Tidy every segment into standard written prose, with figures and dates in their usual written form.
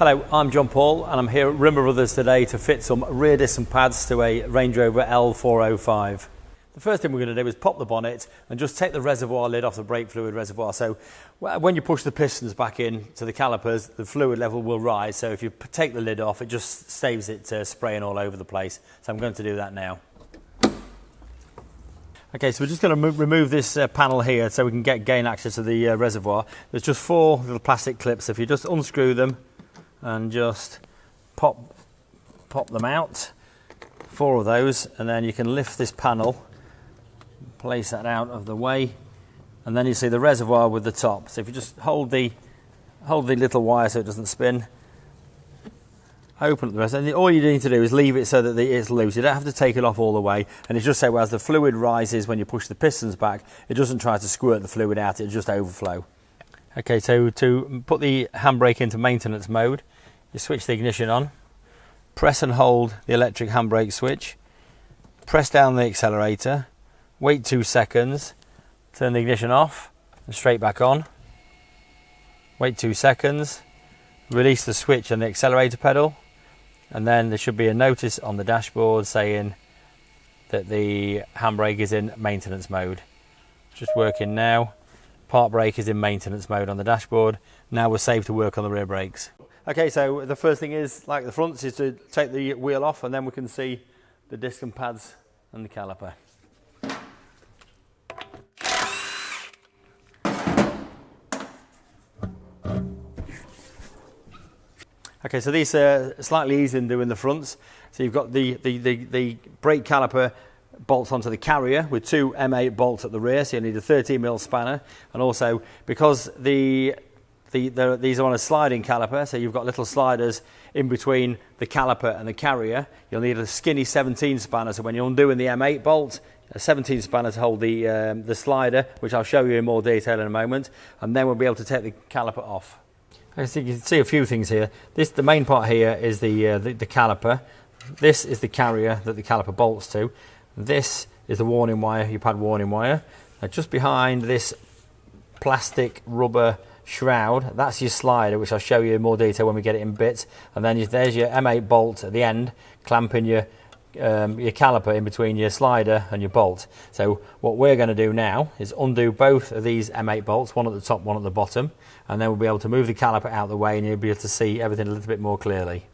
Hello, I'm John Paul and I'm here at Rimmer Brothers today to fit some rear disc and pads to a Range Rover L405. The first thing we're going to do is pop the bonnet and just take the reservoir lid off the brake fluid reservoir. So when you push the pistons back in to the calipers, the fluid level will rise. So if you take the lid off, it just saves it spraying all over the place. So I'm going to do that now. Okay, so we're just going to remove this panel here so we can gain access to the reservoir. There's just 4 little plastic clips. So if you just unscrew them and just pop them out, 4 of those, and then you can lift this panel, place that out of the way, and then you see the reservoir with the top. So if you just hold the little wire so it doesn't spin, open up the rest, and all you need to do is leave it so that it's loose. You don't have to take it off all the way, and it's just so as the fluid rises when you push the pistons back, it doesn't try to squirt the fluid out, it'll just overflow. Okay, so to put the handbrake into maintenance mode, you switch the ignition on, press and hold the electric handbrake switch, press down the accelerator, wait 2 seconds, turn the ignition off and straight back on, wait 2 seconds, release the switch and the accelerator pedal, and then there should be a notice on the dashboard saying that the handbrake is in maintenance mode. Just working now. Park brake is in maintenance mode on the dashboard. Now we're safe to work on the rear brakes. Okay, so the first thing is, like the fronts, is to take the wheel off, and then we can see the disc and pads and the caliper. Okay, so these are slightly easier than doing the fronts. So you've got the brake caliper bolts onto the carrier with 2 M8 bolts at the rear, so you need a 13mm spanner, and also because these are on a sliding caliper, so you've got little sliders in between the caliper and the carrier, you'll need a skinny 17 spanner, so when you're undoing the M8 bolt, a 17 spanner to hold the slider, which I'll show you in more detail in a moment, and then we'll be able to take the caliper off. I think you can see a few things here. The main part here is the caliper. This is the carrier that the caliper bolts to. This is the warning wire, your pad warning wire. Now just behind this plastic rubber shroud, that's your slider, which I'll show you in more detail when we get it in bits. And then there's your M8 bolt at the end, clamping your caliper in between your slider and your bolt. So what we're going to do now is undo both of these M8 bolts, one at the top, one at the bottom, and then we'll be able to move the caliper out of the way and you'll be able to see everything a little bit more clearly.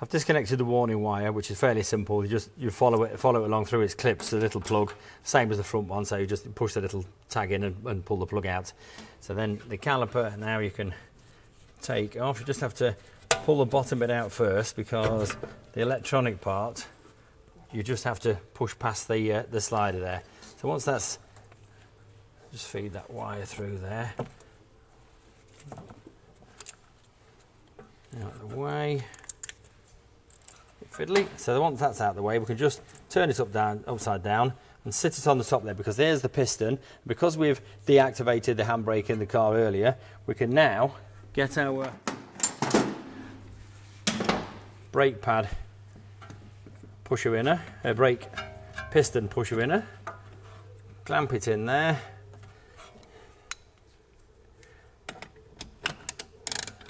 I've disconnected the warning wire, which is fairly simple. You follow it along through its clips, the little plug, same as the front one. So you just push the little tag in and pull the plug out. So then the caliper now you can take off. You just have to pull the bottom bit out first, because the electronic part you just have to push past the slider there. So once that's, just feed that wire through there. Out of the way. Fiddly. So once that's out of the way, we can just turn it upside down and sit it on the top there, because there's the piston. Because we've deactivated the handbrake in the car earlier, we can now get our brake pad pusher inner, brake piston pusher inner, clamp it in there,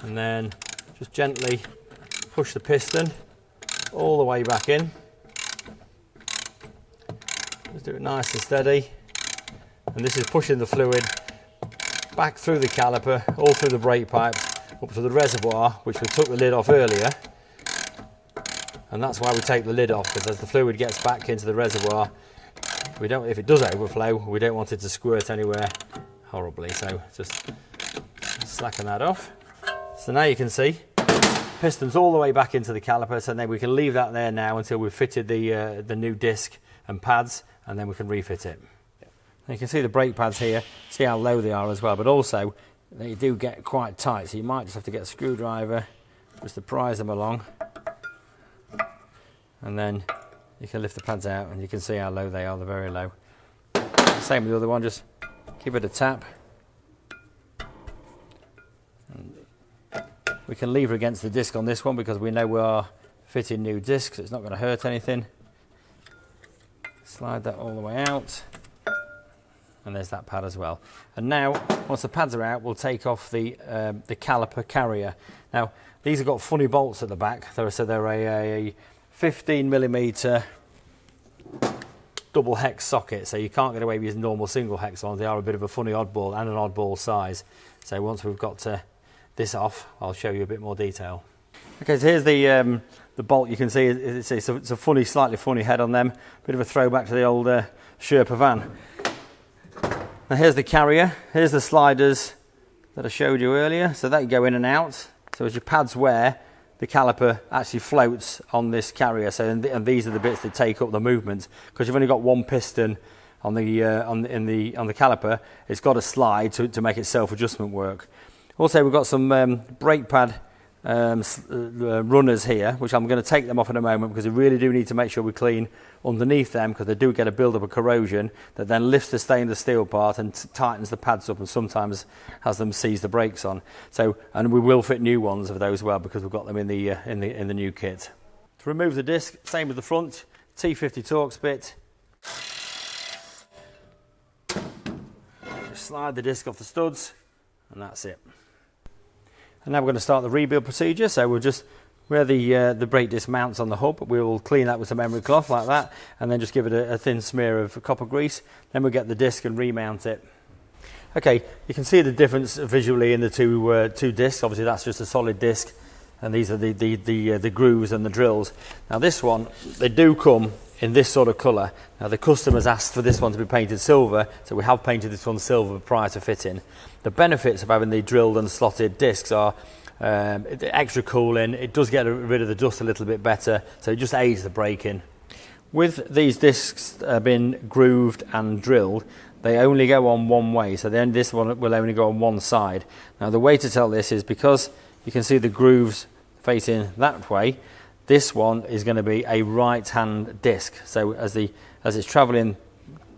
and then just gently push the piston all the way back in. Just do it nice and steady, and this is pushing the fluid back through the caliper, all through the brake pipes, up to the reservoir, which we took the lid off earlier. And that's why we take the lid off, because as the fluid gets back into the reservoir, if it does overflow, we don't want it to squirt anywhere horribly. So just slacken that off. So now you can see pistons all the way back into the caliper, so then we can leave that there now until we've fitted the new disc and pads, and then we can refit it. And you can see the brake pads here, see how low they are as well, but also they do get quite tight, so you might just have to get a screwdriver just to prise them along, and then you can lift the pads out and you can see how low they are. They're very low. Same with the other one, just give it a tap. And we can lever against the disc on this one because we know we are fitting new discs, so it's not going to hurt anything. Slide that all the way out. and there's that pad as well. And now, once the pads are out, we'll take off the caliper carrier. Now, these have got funny bolts at the back. So they're a 15mm double hex socket, so you can't get away with using normal single hex ones. They are a bit of a funny oddball and an oddball size. So once we've got this off, I'll show you a bit more detail. Okay, so here's the bolt. You can see it's a funny, slightly funny head on them. Bit of a throwback to the old Sherpa van. Now here's the carrier. Here's the sliders that I showed you earlier. So that you go in and out. So as your pads wear, the caliper actually floats on this carrier. So and these are the bits that take up the movement, because you've only got one piston on the caliper. It's got to slide to make its self-adjustment work. Also, we've got some brake pad runners here, which I'm going to take them off in a moment, because we really do need to make sure we clean underneath them, because they do get a build-up of corrosion that then lifts the stainless steel part and tightens the pads up, and sometimes has them seize the brakes on. So, and we will fit new ones of those as well, because we've got them in the new kit. To remove the disc, same as the front, T50 Torx bit. Just slide the disc off the studs, and that's it. And now we're going to start the rebuild procedure. So we'll just, where the brake disc mounts on the hub, we'll clean that with some emery cloth like that, and then just give it a thin smear of copper grease. Then we'll get the disc and remount it. Okay, you can see the difference visually in the two discs. Obviously that's just a solid disc, and these are the grooves and the drills. Now this one, they do come in this sort of colour. Now the customers asked for this one to be painted silver, so we have painted this one silver prior to fitting. The benefits of having the drilled and slotted discs are extra cooling. It does get rid of the dust a little bit better, so it just aids the braking. With these discs being grooved and drilled, they only go on one way, so then this one will only go on one side. Now the way to tell this is, because you can see the grooves facing that way, this one is going to be a right-hand disc. So as it's travelling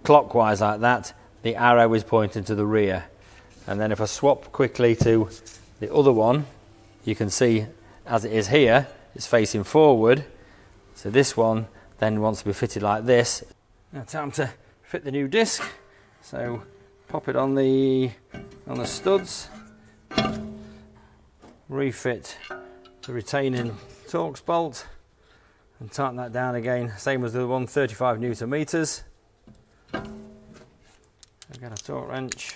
clockwise like that, the arrow is pointing to the rear. And then if I swap quickly to the other one, you can see as it is here, it's facing forward. So this one then wants to be fitted like this. Now time to fit the new disc. So pop it on the studs, refit the retaining Torx bolt, and tighten that down again, same as the one, 35 Newton meters. Again, a torque wrench.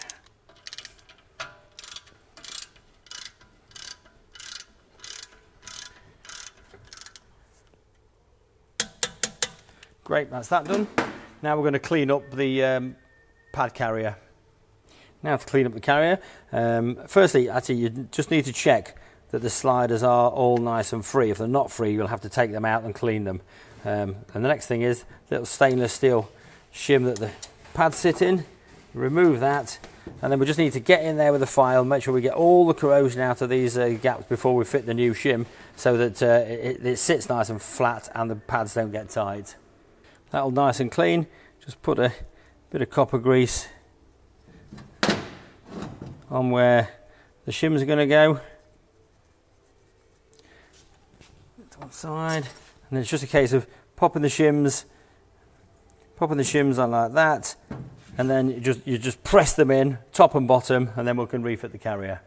Great, that's that done. Now we're going to clean up the pad carrier. Now to clean up the carrier, firstly, actually you just need to check that the sliders are all nice and free. If they're not free, you'll have to take them out and clean them. And the next thing is little stainless steel shim that the pads sit in. Remove that, and then we just need to get in there with a file, make sure we get all the corrosion out of these gaps before we fit the new shim, so that it sits nice and flat and the pads don't get tight. That'll nice and clean. Just put a bit of copper grease on where the shims are going to go. One side, and then it's just a case of popping the shims on like that, and then you just press them in top and bottom, and then we can refit the carrier.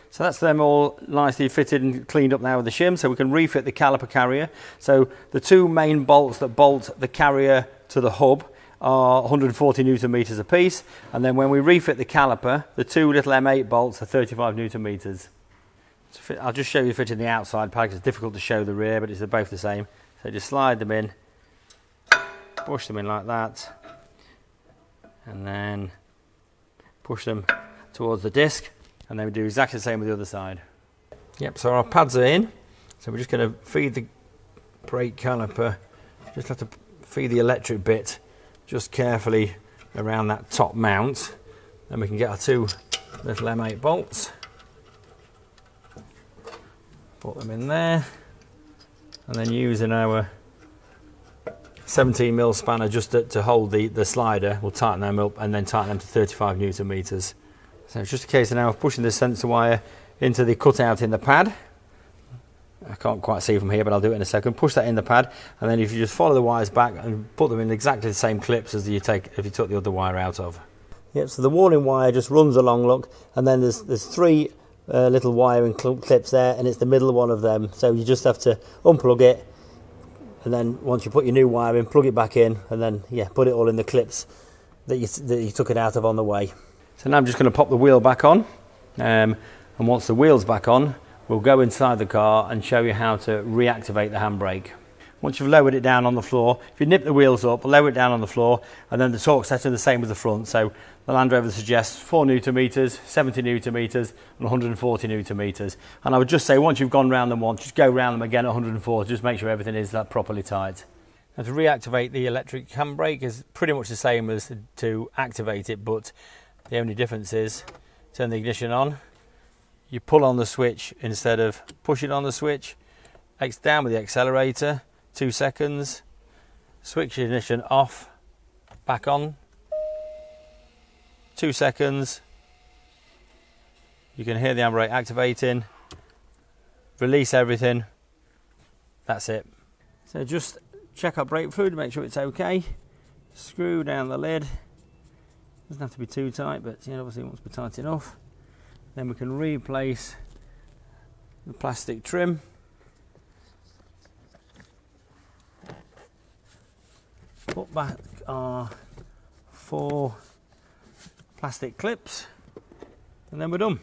So that's them all nicely fitted and cleaned up now with the shim, so we can refit the caliper carrier. So the two main bolts that bolt the carrier to the hub are 140 Newton meters a piece, and then when we refit the caliper, the two little M8 bolts are 35 Newton meters. I'll just show you fitting the outside pad, because it's difficult to show the rear, but it's both the same. So just slide them in, push them in like that, and then push them towards the disc, and then we do exactly the same with the other side. Yep, so our pads are in, so we're just going to feed the brake caliper, just have to feed the electric bit just carefully around that top mount. Then we can get our two little M8 bolts. Put them in there, and then using our 17mm spanner just to hold the slider, we'll tighten them up and then tighten them to 35 Newton meters. So it's just a case of now of pushing the sensor wire into the cutout in the pad. I can't quite see from here, but I'll do it in a second. Push that in the pad, and then if you just follow the wires back and put them in exactly the same clips as if you took the other wire out of. Yep, so the warning wire just runs along, look, and then there's three little wiring clips there, and it's the middle one of them. So you just have to unplug it, and then once you put your new wire in, plug it back in, and then put it all in the clips that you took it out of on the way. So now I'm just going to pop the wheel back on, and once the wheel's back on, we'll go inside the car and show you how to reactivate the handbrake. Once you've lowered it down on the floor, if you nip the wheels up, lower it down on the floor, and then the torque setting the same as the front. So the Land Rover suggests 4 Newton meters, 70 Newton meters, and 140 Newton meters. And I would just say once you've gone round them once, just go round them again at 140, just make sure everything is properly tight. And to reactivate the electric handbrake is pretty much the same as to activate it, but the only difference is turn the ignition on, you pull on the switch instead of pushing on the switch, down with the accelerator, 2 seconds, switch the ignition off, back on, 2 seconds, you can hear the handbrake activating, release everything, that's it. So just check our brake fluid, make sure it's okay, screw down the lid, doesn't have to be too tight, but obviously it wants to be tight enough. Then we can replace the plastic trim. Put back our 4 plastic clips, and then we're done.